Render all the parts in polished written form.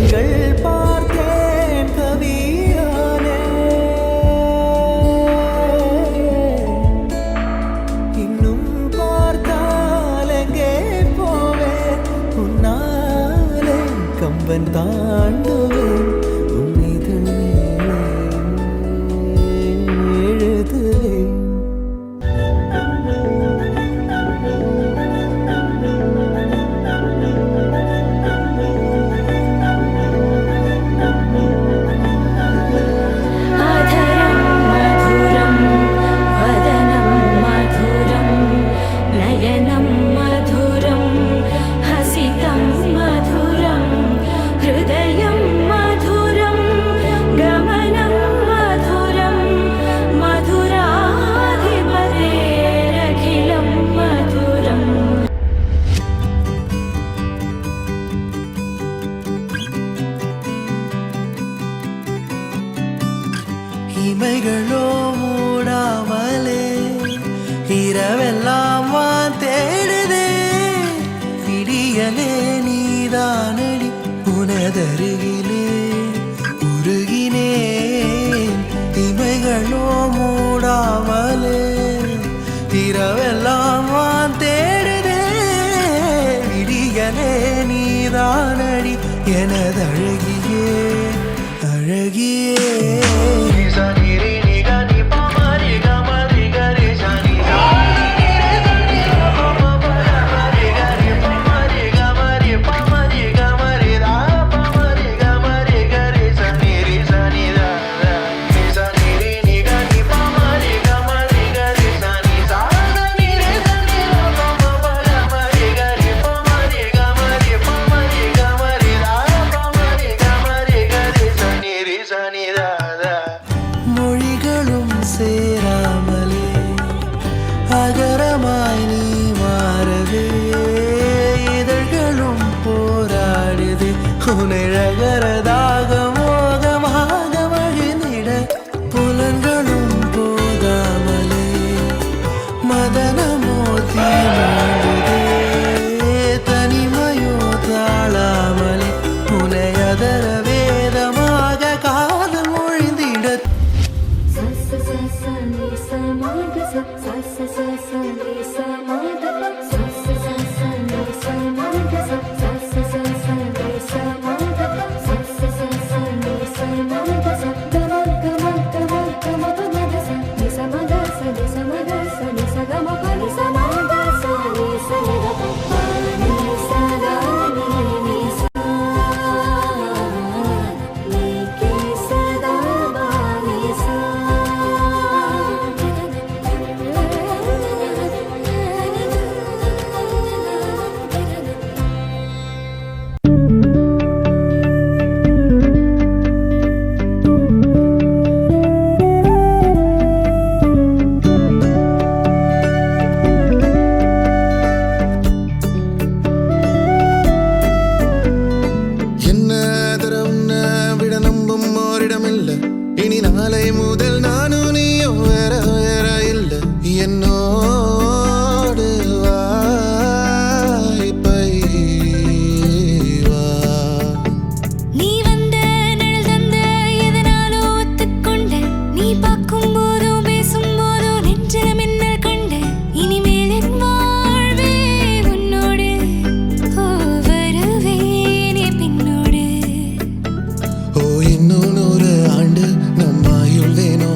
கண்கள் பார்த்தேன் கவியானே இன்னும் பார்த்தால் எங்கே போவேன் உன்னாலே கம்பன் தாண்டுவேன் இமைகளோ மூடாமலே இரவெல்லாம் வான் தேடுதே விடியலே நீதானடி உனதருகிலே உருகினேன் இமைகளோ மூடாமலே இரவெல்லாம் வான் தேடுதே விடியலே நீதானடி எனதழகியே அழகியே மொழிகளும் சேராமலே அகரமாய் நீ மாறவே இதழ்களும் போராடுது உனழகரதாக மோகமாக மகிழ்ந்திட புலன்களும் போகாமலே மதனமோ தீமாடுதே தனிமையோ தாழாமலே உனையதர வேதமாக காதல் மொழிந்திட இனி நாளை முதல் நானும் நீயும் வேற வேற இல்ல என்னோடு வாய்ப்பை வா நீ வந்த நிழல் தந்த எதனாலோ ஒத்துக்கொண்ட நீ பார்க்கும் போதும் பேசும் போதும் நெஞ்சில மின்னல் கண்ட இனிமேல் என் வாழ்வே உன்னோடு வருவேனே பின்னோடு ஓ இன்னும் 100 ஆண்டு நம்மாயுள் வேணும்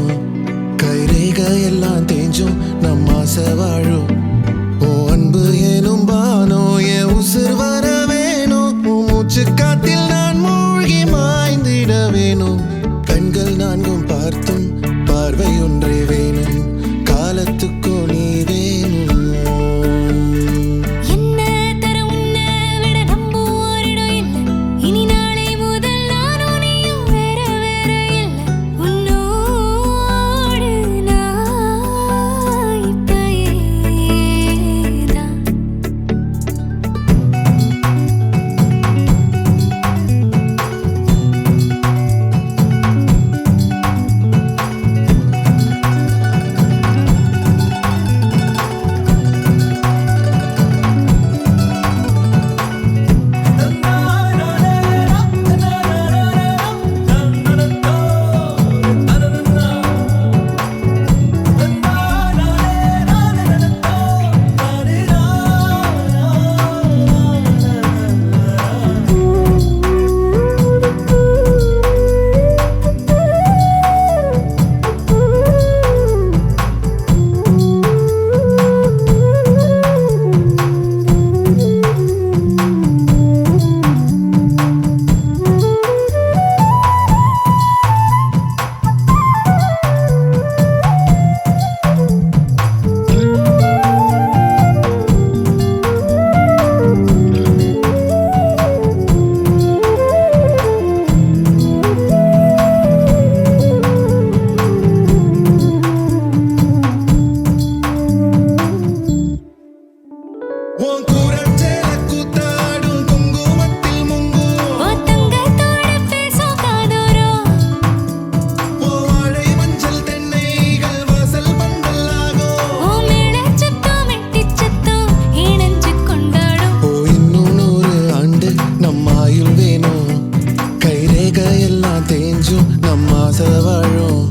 மாச வாழும்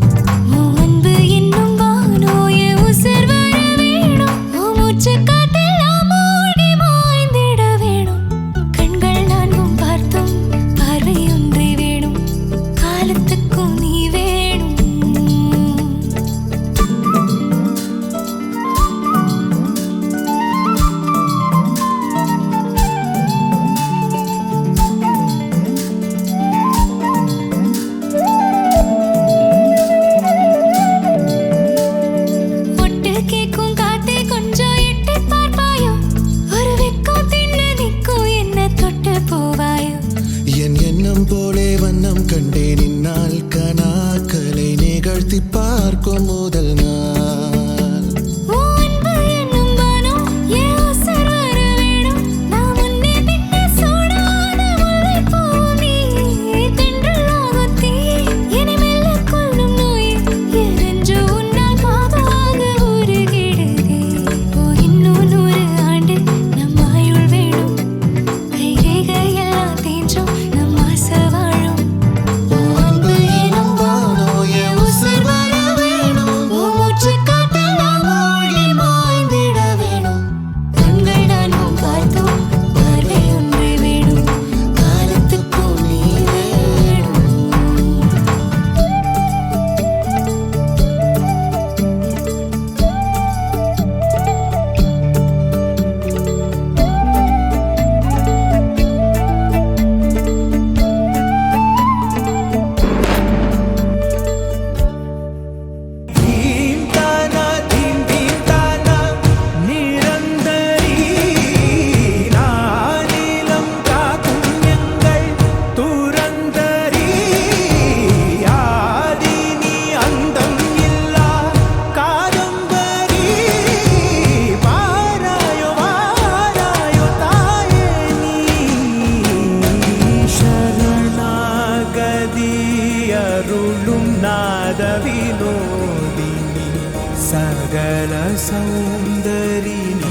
உன் அன்பு என்னும் வானோய உசிர் வர வேணும் உன் மூச்சுக் காற்றெல்லாம் மூழ்கி மாய்ந்திட வேணும் கண்கள் நான்கும் பார்த்தும் பார்வை ஒன்றே வேணும் காலத்துக்கும் நீ வேணும் ஒட்டு கேக்கும் காத்தே கொஞ்சம் எட்டி பார்ப்பாயோ ஒரு வெக்கம் தின்னு நிற்கும் என்ன தொட்டு போவாயோ என் எண்ணம் போலே வண்ணம் கண்டேன் இந்நாள் கனாக்களை நிகழ்த்தி பார்க்கும் முதல் நாள் உன் அன்பு என்னும் வானம் என் உசிர் வர வேணும் நான் முன்னே பின்னே சூடான முல்லைப்பூ நீ தென்றலாகும் தீ என்னை மெல்ல கொல்லும் நோய் எரிஞ்சு உன்னால் பாவாக உருகிடுதே ஓ இன்னும் 100 ஆண்டு நம் ஆயுள் வேணும் கைரேகையெல்லாம் தேஞ்சும் நம் ஆசை வாழும் உன் அன்பு எனும் வானோய உசிர் வர வேணும் உன் மூச்சுக் காற்றெல்லாம் மூழ்கி மாய்ந்திட வேணும் கண்கள் நான்கும் பார்த்தோம் பார்வை ஒன்றே வேணும் காலத்துக்கும் நீ வேணும் தீம் தானா தீம் தானா நிரந்தரி நானிலம் காக்கும் எங்கள் துரந்தரி ஆதி நீ அந்தம் இல்லா காதம்பரி வாராயோ தாயே நீ சரணாகதி அருளும் நாத வினோதினி சகல சௌந்தரி நீ